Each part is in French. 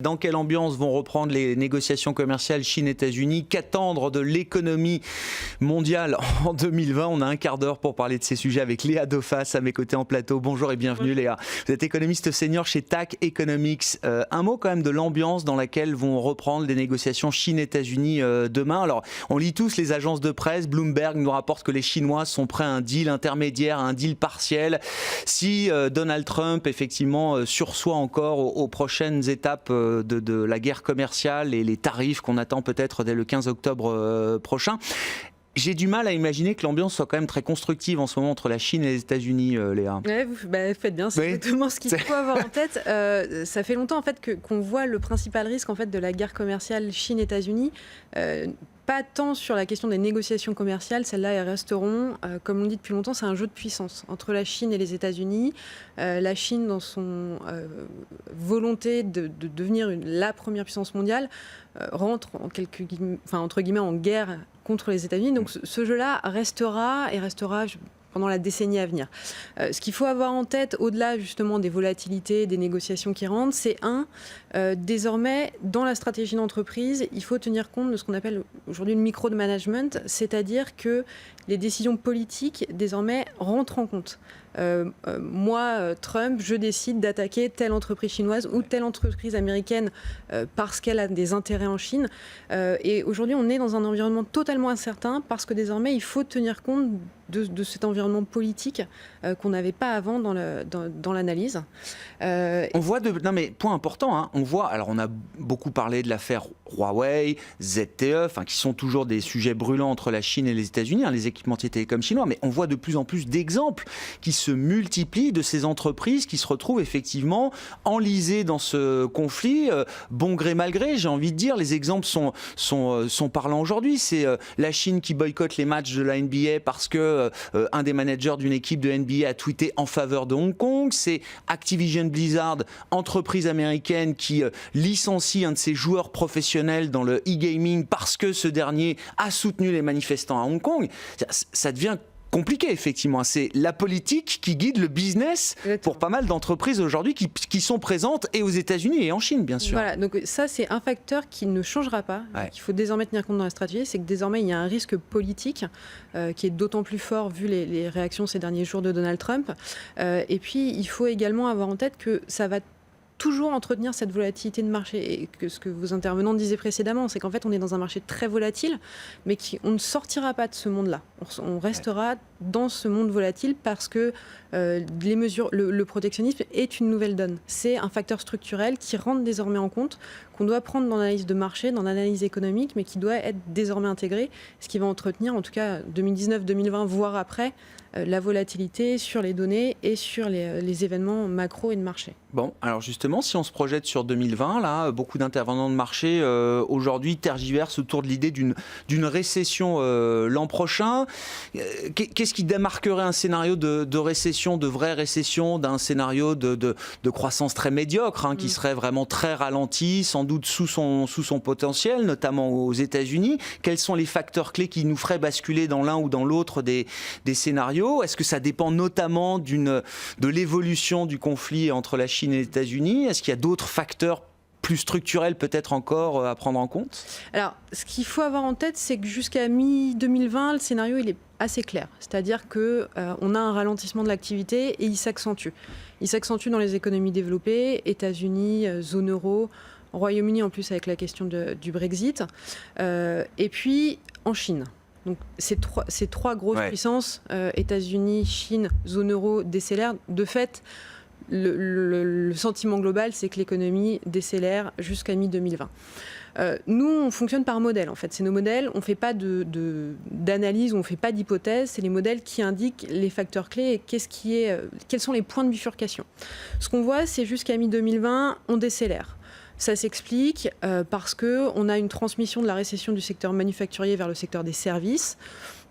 Dans quelle ambiance vont reprendre les négociations commerciales Chine-États-Unis? Qu'attendre de l'économie mondiale en 2020? On a un quart d'heure pour parler de ces sujets avec Léa Dauphas à mes côtés en plateau. Bonjour et bienvenue Léa. Vous êtes économiste senior chez TAC Economics. Un mot quand même de l'ambiance dans laquelle vont reprendre les négociations Chine-États-Unis demain. Alors, on lit tous les agences de presse. Bloomberg nous rapporte que les Chinois sont prêts à un deal intermédiaire, à un deal partiel. Si Donald Trump, effectivement, sursoit encore aux prochaines étapes de la guerre commerciale et les tarifs qu'on attend peut-être dès le 15 octobre prochain. J'ai du mal à imaginer que l'ambiance soit quand même très constructive en ce moment entre la Chine et les États-Unis, Léa. Ouais, vous faites bien, c'est exactement ce qu'il faut avoir en tête. Ça fait longtemps en fait qu'on voit le principal risque en fait de la guerre commerciale Chine-États-Unis. Pas tant sur la question des négociations commerciales, celles-là elles resteront, comme on dit depuis longtemps, c'est un jeu de puissance entre la Chine et les États-Unis. La Chine, dans son volonté de devenir la première puissance mondiale, rentre entre guillemets en guerre contre les États-Unis. Donc ce jeu-là restera pendant la décennie à venir. Ce qu'il faut avoir en tête, au-delà justement des volatilités, des négociations qui rentrent, c'est désormais, dans la stratégie d'entreprise, il faut tenir compte de ce qu'on appelle aujourd'hui le micro-management, c'est-à-dire que les décisions politiques, désormais, rentrent en compte. Moi, Trump, je décide d'attaquer telle entreprise chinoise ou telle entreprise américaine parce qu'elle a des intérêts en Chine. Et aujourd'hui, on est dans un environnement totalement incertain parce que désormais, il faut tenir compte de cet environnement politique qu'on n'avait pas avant dans l'analyse. On voit non mais point important, hein, on a beaucoup parlé de l'affaire Huawei, ZTE, qui sont toujours des sujets brûlants entre la Chine et les États-Unis, les équipementiers télécoms chinois, mais on voit de plus en plus d'exemples qui se multiplient de ces entreprises qui se retrouvent effectivement enlisées dans ce conflit, bon gré mal gré, j'ai envie de dire. Les exemples sont parlants aujourd'hui. C'est la Chine qui boycotte les matchs de la NBA parce que un des managers d'une équipe de NBA a tweeté en faveur de Hong Kong. C'est Activision Blizzard, entreprise américaine qui licencie un de ses joueurs professionnels dans le e-gaming parce que ce dernier a soutenu les manifestants à Hong Kong. Ça devient compliqué, effectivement. C'est la politique qui guide le business pour pas mal d'entreprises aujourd'hui qui sont présentes et aux États-Unis et en Chine, bien sûr. Voilà, donc ça, c'est un facteur qui ne changera pas, qu'il faut désormais tenir compte dans la stratégie, c'est que désormais, il y a un risque politique qui est d'autant plus fort vu les réactions ces derniers jours de Donald Trump. Et puis, il faut également avoir en tête que ça va toujours entretenir cette volatilité de marché. Et que ce que vos intervenants disaient précédemment, c'est qu'en fait, on est dans un marché très volatile, mais on ne sortira pas de ce monde-là. On restera dans ce monde volatile parce que les mesures, le protectionnisme est une nouvelle donne. C'est un facteur structurel qui rentre désormais en compte, qu'on doit prendre dans l'analyse de marché, dans l'analyse économique, mais qui doit être désormais intégré, ce qui va entretenir, en tout cas 2019, 2020, voire après, la volatilité sur les données et sur les événements macro et de marché. Bon, alors justement, si on se projette sur 2020, là, beaucoup d'intervenants de marché aujourd'hui tergiversent autour de l'idée d'une récession l'an prochain. Qu'est-ce qui démarquerait un scénario de récession, de vraie récession, d'un scénario de croissance très médiocre, qui serait vraiment très ralenti, sans doute sous son potentiel, notamment aux États-Unis? Quels sont les facteurs clés qui nous feraient basculer dans l'un ou dans l'autre des scénarios? Est-ce que ça dépend notamment de l'évolution du conflit entre la Chine et les États-Unis? Est-ce qu'il y a d'autres facteurs plus structurels peut-être encore à prendre en compte? Alors, ce qu'il faut avoir en tête, c'est que jusqu'à mi-2020, le scénario il est assez clair. C'est-à-dire qu'on a un ralentissement de l'activité et il s'accentue. Il s'accentue dans les économies développées, États-Unis, zone euro, Royaume-Uni en plus avec la question du Brexit, et puis en Chine. Donc ces trois grosses puissances, États-Unis, Chine, zone euro, décélèrent. De fait, le sentiment global, c'est que l'économie décélère jusqu'à mi-2020. Nous, on fonctionne par modèle, en fait. C'est nos modèles, on ne fait pas d'analyse, on ne fait pas d'hypothèse. C'est les modèles qui indiquent les facteurs clés et quels sont les points de bifurcation. Ce qu'on voit, c'est jusqu'à mi-2020, on décélère. Ça s'explique parce qu'on a une transmission de la récession du secteur manufacturier vers le secteur des services.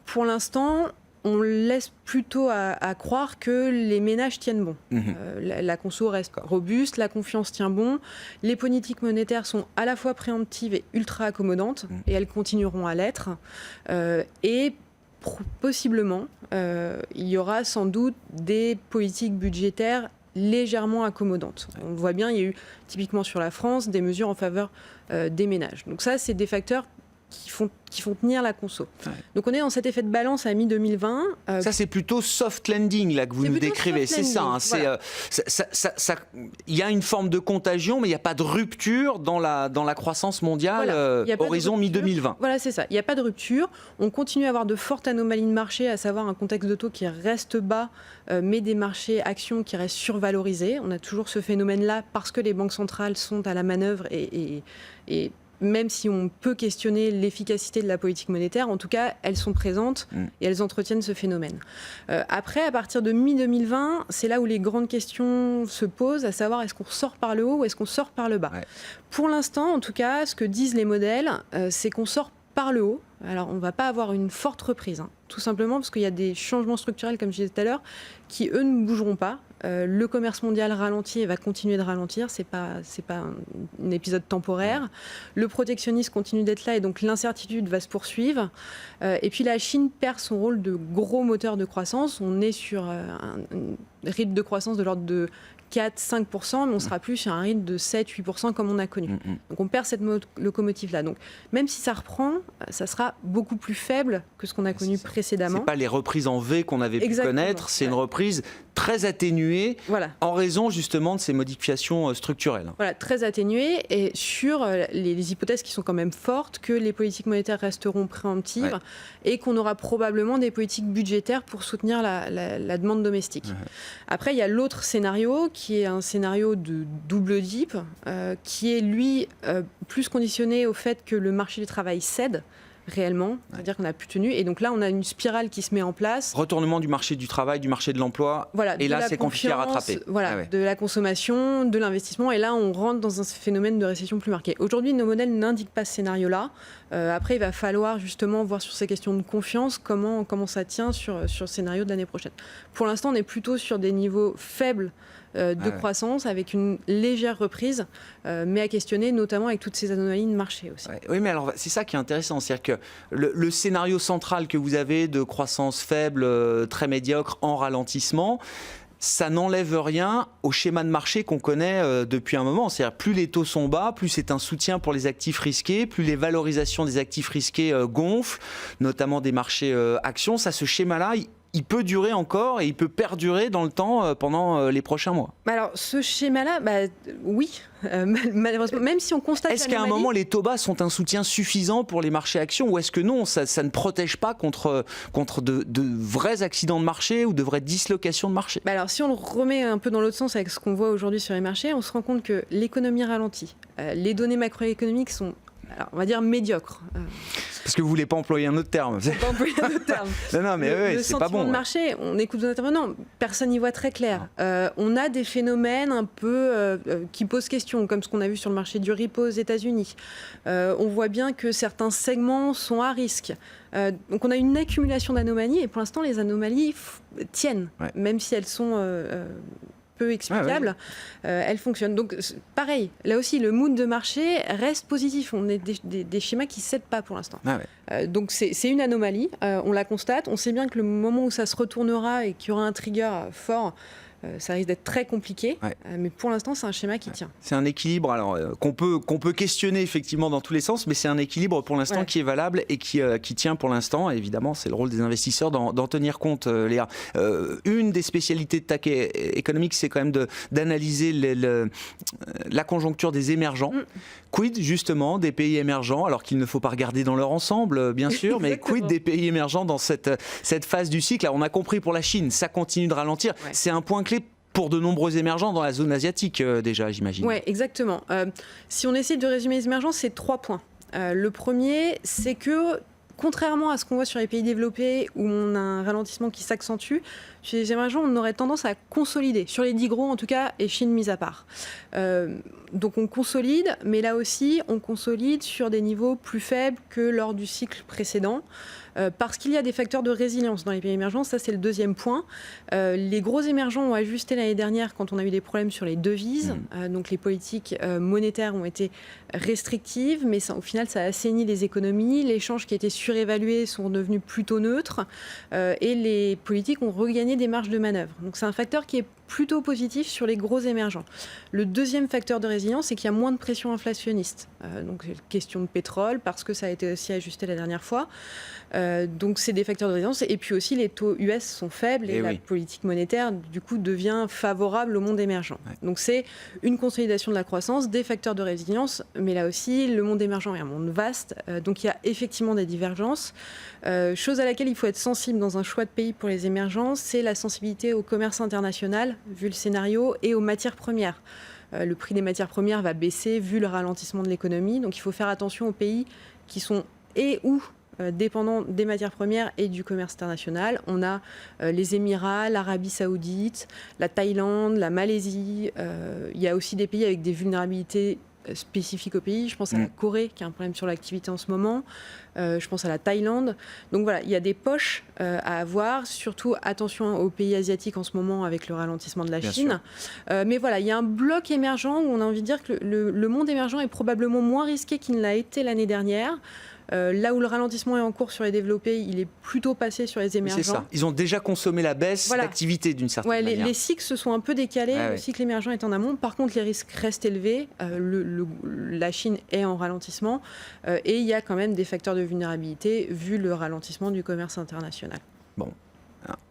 Pour l'instant, on laisse plutôt à croire que les ménages tiennent bon. La conso reste robuste, la confiance tient bon. Les politiques monétaires sont à la fois préemptives et ultra accommodantes, et elles continueront à l'être. Et possiblement, il y aura sans doute des politiques budgétaires légèrement accommodantes. On voit bien, il y a eu typiquement sur la France des mesures en faveur des ménages. Donc ça, c'est des facteurs qui font tenir la conso. Ouais. Donc on est dans cet effet de balance à mi-2020. Ça, c'est plutôt soft landing là, que vous nous décrivez, c'est ça. Hein, voilà. Il y a une forme de contagion, mais il n'y a pas de rupture dans la croissance mondiale horizon mi-2020. Voilà, c'est ça. Il n'y a pas de rupture. On continue à avoir de fortes anomalies de marché, à savoir un contexte de taux qui reste bas, mais des marchés actions qui restent survalorisés. On a toujours ce phénomène-là parce que les banques centrales sont à la manœuvre et même si on peut questionner l'efficacité de la politique monétaire, en tout cas, elles sont présentes et elles entretiennent ce phénomène. Après, à partir de mi-2020, c'est là où les grandes questions se posent, à savoir est-ce qu'on sort par le haut ou est-ce qu'on sort par le bas. Ouais. Pour l'instant, en tout cas, ce que disent les modèles, c'est qu'on sort par le haut. Alors, on ne va pas avoir une forte reprise, tout simplement parce qu'il y a des changements structurels, comme je disais tout à l'heure, qui, eux, ne bougeront pas. Le commerce mondial ralentit et va continuer de ralentir, c'est pas un épisode temporaire. Le protectionnisme continue d'être là et donc l'incertitude va se poursuivre. Et puis la Chine perd son rôle de gros moteur de croissance. On est sur un rythme de croissance de l'ordre de 4-5%, mais on sera plus sur un rythme de 7-8% comme on a connu. Donc on perd cette locomotive-là. Donc même si ça reprend, ça sera beaucoup plus faible que ce qu'on a connu précédemment. C'est pas les reprises en V qu'on avait pu connaître, c'est une reprise très atténuée en raison justement de ces modifications structurelles. Voilà, très atténuée et sur les hypothèses qui sont quand même fortes, que les politiques monétaires resteront préemptives et qu'on aura probablement des politiques budgétaires pour soutenir la demande domestique. Après, il y a l'autre scénario qui est un scénario de double dip, qui est lui plus conditionné au fait que le marché du travail cède réellement, c'est-à-dire qu'on n'a plus tenu. Et donc là, on a une spirale qui se met en place. Retournement du marché du travail, du marché de l'emploi. Voilà, et là, c'est compliqué à rattraper. Voilà, de la consommation, de l'investissement. Et là, on rentre dans un phénomène de récession plus marqué. Aujourd'hui, nos modèles n'indiquent pas ce scénario-là. Après, il va falloir justement voir sur ces questions de confiance comment ça tient sur le scénario de l'année prochaine. Pour l'instant, on est plutôt sur des niveaux faibles de croissance avec une légère reprise, mais à questionner notamment avec toutes ces anomalies de marché aussi. Oui, mais alors c'est ça qui est intéressant, c'est-à-dire que le scénario central que vous avez de croissance faible, très médiocre, en ralentissement, ça n'enlève rien au schéma de marché qu'on connaît depuis un moment. C'est-à-dire plus les taux sont bas, plus c'est un soutien pour les actifs risqués, plus les valorisations des actifs risqués gonflent, notamment des marchés actions. Ça, ce schéma-là, il peut durer encore et il peut perdurer dans le temps pendant les prochains mois. Alors, ce schéma-là, oui, malheureusement, même si on constate... Est-ce qu'à un moment, les taux bas sont un soutien suffisant pour les marchés actions ou est-ce que non, ça ne protège pas contre de vrais accidents de marché ou de vraies dislocations de marché? Alors, si on le remet un peu dans l'autre sens avec ce qu'on voit aujourd'hui sur les marchés, on se rend compte que l'économie ralentit. Les données macroéconomiques sont... Alors, on va dire médiocre. Parce que vous ne voulez pas employer un autre terme. Pas employer un autre terme. non, mais c'est pas bon. Le sentiment de marché, on écoute nos intervenants, personne n'y voit très clair. On a des phénomènes un peu qui posent question, comme ce qu'on a vu sur le marché du repo aux États-Unis. On voit bien que certains segments sont à risque. Donc on a une accumulation d'anomalies et pour l'instant, les anomalies tiennent, même si elles sont... peu explicables, elles fonctionnent. Donc pareil, là aussi le mood de marché reste positif, on est des schémas qui ne cèdent pas pour l'instant. Donc c'est une anomalie, on la constate, on sait bien que le moment où ça se retournera et qu'il y aura un trigger fort, ça risque d'être très compliqué, mais pour l'instant c'est un schéma qui tient. C'est un équilibre alors qu'on peut questionner effectivement dans tous les sens, mais c'est un équilibre pour l'instant qui est valable et qui tient pour l'instant. Évidemment, c'est le rôle des investisseurs d'en tenir compte, Léa. Une des spécialités de TAC économique, c'est quand même d'analyser la conjoncture des émergents. Quid justement des pays émergents, alors qu'il ne faut pas regarder dans leur ensemble, bien sûr, mais quid des pays émergents dans cette phase du cycle? Alors, on a compris pour la Chine, ça continue de ralentir. C'est un point clé pour de nombreux émergents dans la zone asiatique déjà, j'imagine. Oui, exactement. Si on essaie de résumer les émergents, c'est 3 points. Le premier, c'est que contrairement à ce qu'on voit sur les pays développés où on a un ralentissement qui s'accentue, chez les émergents, on aurait tendance à consolider, sur les 10 gros en tout cas, et Chine mise à part. Donc on consolide, mais là aussi, on consolide sur des niveaux plus faibles que lors du cycle précédent. Parce qu'il y a des facteurs de résilience dans les pays émergents, ça c'est le deuxième point. Les gros émergents ont ajusté l'année dernière quand on a eu des problèmes sur les devises, donc les politiques monétaires ont été restrictives, mais ça, au final ça a assaini les économies, les changes qui étaient surévalués sont devenus plutôt neutres, et les politiques ont regagné des marges de manœuvre. Donc c'est un facteur qui est plutôt positif sur les gros émergents. Le deuxième facteur de résilience, c'est qu'il y a moins de pression inflationniste. Donc, question de pétrole, parce que ça a été aussi ajusté la dernière fois. Donc, c'est des facteurs de résilience. Et puis aussi, les taux US sont faibles et la politique monétaire, du coup, devient favorable au monde émergent. Ouais. Donc, c'est une consolidation de la croissance, des facteurs de résilience, mais là aussi, le monde émergent est un monde vaste. Donc, il y a effectivement des divergences. Chose à laquelle il faut être sensible dans un choix de pays pour les émergents, c'est la sensibilité au commerce international, vu le scénario, et aux matières premières. Le prix des matières premières va baisser vu le ralentissement de l'économie. Donc il faut faire attention aux pays qui sont dépendants des matières premières et du commerce international. On a les Émirats, l'Arabie Saoudite, la Thaïlande, la Malaisie. Il y a aussi des pays avec des vulnérabilités spécifiques au pays. Je pense à la Corée qui a un problème sur l'activité en ce moment. Je pense à la Thaïlande. Donc voilà, il y a des poches à avoir. Surtout attention aux pays asiatiques en ce moment avec le ralentissement de la Chine. Mais voilà, il y a un bloc émergent où on a envie de dire que le monde émergent est probablement moins risqué qu'il ne l'a été l'année dernière. Là où le ralentissement est en cours sur les développés, il est plutôt passé sur les émergents. C'est ça. Ils ont déjà consommé la baisse d'activité d'une certaine manière. Les cycles se sont un peu décalés. Le cycle émergent est en amont. Par contre, les risques restent élevés. La Chine est en ralentissement. Et il y a quand même des facteurs de vulnérabilité vu le ralentissement du commerce international. Bon.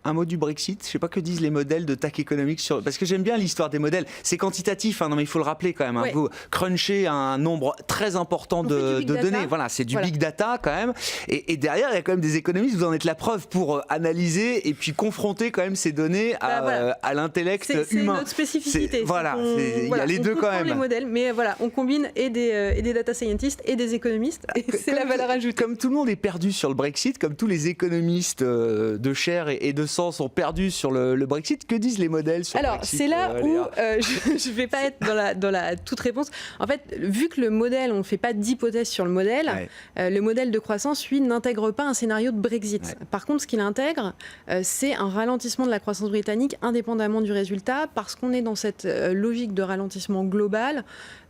Un mot du Brexit, je ne sais pas que disent les modèles de TAC économique parce que j'aime bien l'histoire des modèles. C'est quantitatif, non mais il faut le rappeler quand même. Vous crunchez un nombre très important de données. Voilà, c'est du big data quand même. Et derrière, il y a quand même des économistes. Vous en êtes la preuve pour analyser et puis confronter quand même ces données à l'intellect humain. C'est notre spécificité. Il y a les deux quand même. Les modèles, mais voilà, on combine et des data scientists et des économistes. Et c'est la valeur ajoutée. Comme tout le monde est perdu sur le Brexit, comme tous les économistes de chair et de sang sont perdus sur le Brexit. Que disent les modèles sur le Brexit? C'est là où je ne vais pas être dans la toute réponse. En fait, vu que le modèle, on ne fait pas d'hypothèse sur le modèle, le modèle de croissance, lui, n'intègre pas un scénario de Brexit. Par contre, ce qu'il intègre, c'est un ralentissement de la croissance britannique indépendamment du résultat, parce qu'on est dans cette logique de ralentissement global,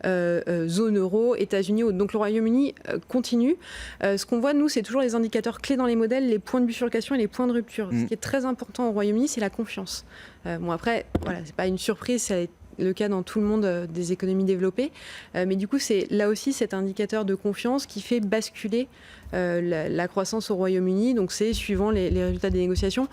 zone euro, États-Unis. Donc le Royaume-Uni continue. Ce qu'on voit, nous, c'est toujours les indicateurs clés dans les modèles, les points de bifurcation et les points de rupture. Ce qui est très important au Royaume-Uni, c'est la confiance. Après, voilà, c'est pas une surprise, c'est le cas dans tout le monde des économies développées. Mais du coup, c'est là aussi cet indicateur de confiance qui fait basculer la croissance au Royaume-Uni. Donc c'est suivant les résultats des négociations.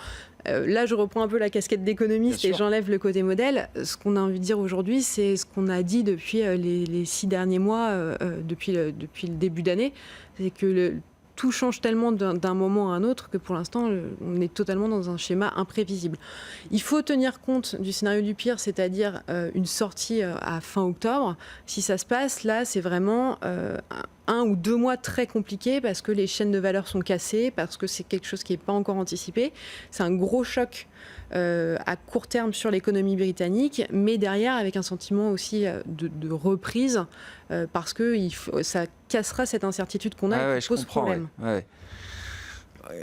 Là, je reprends un peu la casquette d'économiste et j'enlève le côté modèle. Ce qu'on a envie de dire aujourd'hui, c'est ce qu'on a dit depuis les 6 derniers mois, depuis le début d'année. C'est que tout change tellement d'un moment à un autre que pour l'instant, on est totalement dans un schéma imprévisible. Il faut tenir compte du scénario du pire, c'est-à-dire une sortie à fin octobre. Si ça se passe, là, c'est vraiment 1 ou 2 mois très compliqués parce que les chaînes de valeur sont cassées, parce que c'est quelque chose qui n'est pas encore anticipé. C'est un gros choc à court terme sur l'économie britannique, mais derrière avec un sentiment aussi de reprise, parce que ça cassera cette incertitude qu'on a et qui pose problème.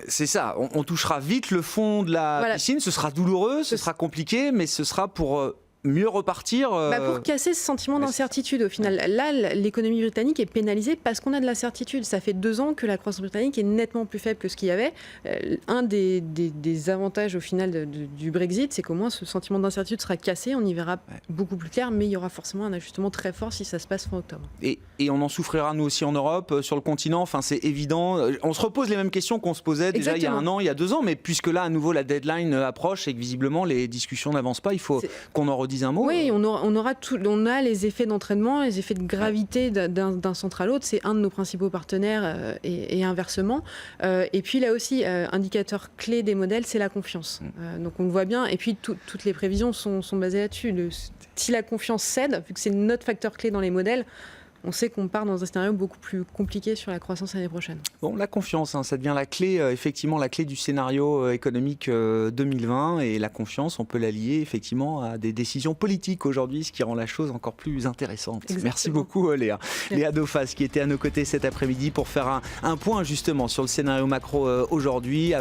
C'est ça, on touchera vite le fond de la piscine, ce sera douloureux, ce sera compliqué, mais ce sera pour mieux repartir pour casser ce sentiment d'incertitude au final. Là, l'économie britannique est pénalisée parce qu'on a de l'incertitude. Ça fait 2 ans que la croissance britannique est nettement plus faible que ce qu'il y avait. Un des avantages au final du Brexit, c'est qu'au moins ce sentiment d'incertitude sera cassé, on y verra beaucoup plus clair, mais il y aura forcément un ajustement très fort si ça se passe fin octobre. Et on en souffrira nous aussi en Europe, sur le continent, enfin c'est évident. On se repose les mêmes questions qu'on se posait déjà il y a 1 an, il y a 2 ans, mais puisque là à nouveau la deadline approche et que visiblement les discussions n'avancent pas, il faut qu'on en redise un mot. Oui, on a les effets d'entraînement, les effets de gravité d'un centre à l'autre. C'est un de nos principaux partenaires et inversement. Et puis là aussi, indicateur clé des modèles, c'est la confiance. Donc on le voit bien. Et puis toutes les prévisions sont basées là-dessus. Si la confiance cède, vu que c'est notre facteur clé dans les modèles, on sait qu'on part dans un scénario beaucoup plus compliqué sur la croissance l'année prochaine. Bon, la confiance, ça devient la clé, effectivement, la clé du scénario économique 2020. Et la confiance, on peut la lier effectivement à des décisions politiques aujourd'hui, ce qui rend la chose encore plus intéressante. Exactement. Merci beaucoup, Léa. Léa Dauphas, qui était à nos côtés cet après-midi pour faire un point justement sur le scénario macro aujourd'hui.